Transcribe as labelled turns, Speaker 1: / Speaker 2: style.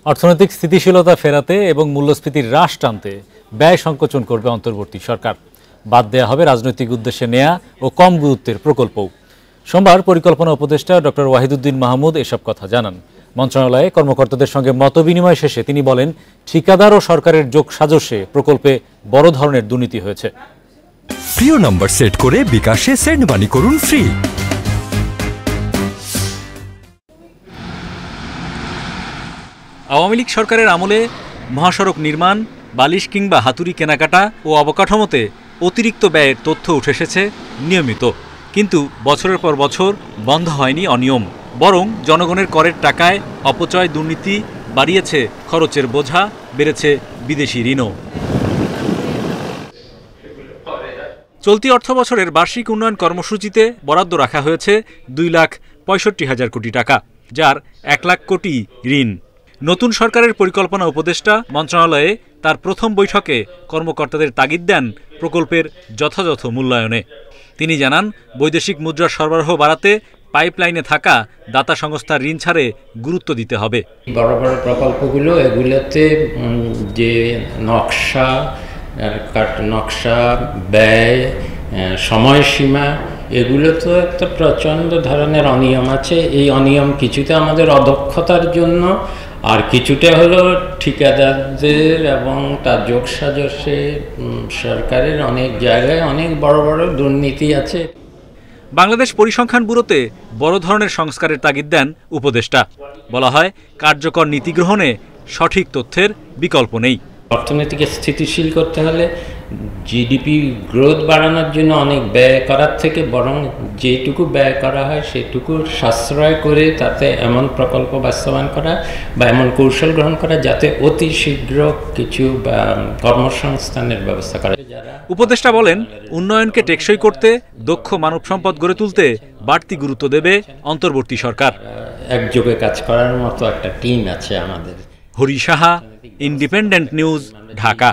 Speaker 1: অর্থনৈতিক স্থিতিশীলতা ফেরাতে এবং মূল্যস্ফীতির হ্রাস টানতে ব্যয় সংকোচন করবে অন্তর্বর্তী সরকার। বাদ দেয়া হবে রাজনৈতিক উদ্দেশ্যে নেয়া ও কম গুরুত্বের প্রকল্পও। সোমবার পরিকল্পনা উপদেষ্টা ডক্টর ওয়াহিদুদ্দিন মাহমুদ এসব কথা জানান। মন্ত্রণালয়ে কর্মকর্তাদের সঙ্গে মতবিনিময় শেষে তিনি বলেন, ঠিকাদার ও সরকারের যোগসাজশে প্রকল্পে বড় ধরনের দুর্নীতি হয়েছে।
Speaker 2: প্রিয় নম্বর সেট করে বিকাশে সেন্ড মানি করুন ফ্রি।
Speaker 1: আওয়ামী লীগ সরকারের আমলে মহাসড়ক নির্মাণ, বালিশ কিংবা হাতুড়ি কেনাকাটা ও অবকাঠামোতে অতিরিক্ত ব্যয়ের তথ্য উঠে এসেছে নিয়মিত। কিন্তু বছরের পর বছর বন্ধ হয়নি অনিয়ম, বরং জনগণের করের টাকায় অপচয়, দুর্নীতি বাড়িয়েছে খরচের বোঝা, বেড়েছে বিদেশি ঋণও। চলতি অর্থবছরের বার্ষিক উন্নয়ন কর্মসূচিতে বরাদ্দ রাখা হয়েছে 2,65,000 কোটি টাকা, যার 1 লাখ কোটি ঋণ। নতুন সরকারের পরিকল্পনা উপদেষ্টা মন্ত্রণালয়ে তার প্রথম বৈঠকে কর্মকর্তাদের তাগিদ দেন প্রকল্পের যথাযথ মূল্যায়নে। তিনি জানান, বৈদেশিক মুদ্রার সরবরাহ বাড়াতে পাইপলাইনে থাকা দাতা সংস্থার ঋণ ছাড়ে গুরুত্ব দিতে হবে।
Speaker 3: বড় বড় প্রকল্পগুলো, এগুলোতে যে নকশা, ব্যয়, সময়সীমা, এগুলো তো একটা প্রচণ্ড ধরনের অনিয়ম আছে। এই অনিয়ম কিছুটা আমাদের অদক্ষতার জন্য, আর কিছুটা হলো ঠিকাদারদের এবং তার যোগসাজশে সরকারের অনেক জায়গায় অনেক বড় বড় দুর্নীতি আছে।
Speaker 1: বাংলাদেশ পরিসংখ্যান ব্যুরোতে বড় ধরনের সংস্কারের তাগিদ দেন উপদেষ্টা। বলা হয়, কার্যকর নীতি গ্রহণে সঠিক তথ্যের বিকল্প নেই।
Speaker 3: অর্থনীতিকে স্থিতিশীল করতে হলে জিডিপি গ্রোথ বাড়ানোর জন্য অনেক ব্যয় করার থেকে বরং যেটুকু ব্যয় করা হয় সেটুকু সাশ্রয় করে তাতে এমন প্রকল্প বাস্তবায়ন করা বা এমন কৌশল গ্রহণ করা যাতে অতি শীঘ্র কিছু কর্মসংস্থানের ব্যবস্থা করা।
Speaker 1: উপদেষ্টা বলেন, উন্নয়নকে টেকসই করতে দক্ষ মানব সম্পদ গড়ে তুলতে বাড়তি গুরুত্ব দেবে অন্তর্বর্তী সরকার।
Speaker 3: একযোগে কাজ করার মতো একটা টিম আছে আমাদের।
Speaker 1: Hari Saha, independent news, Dhaka.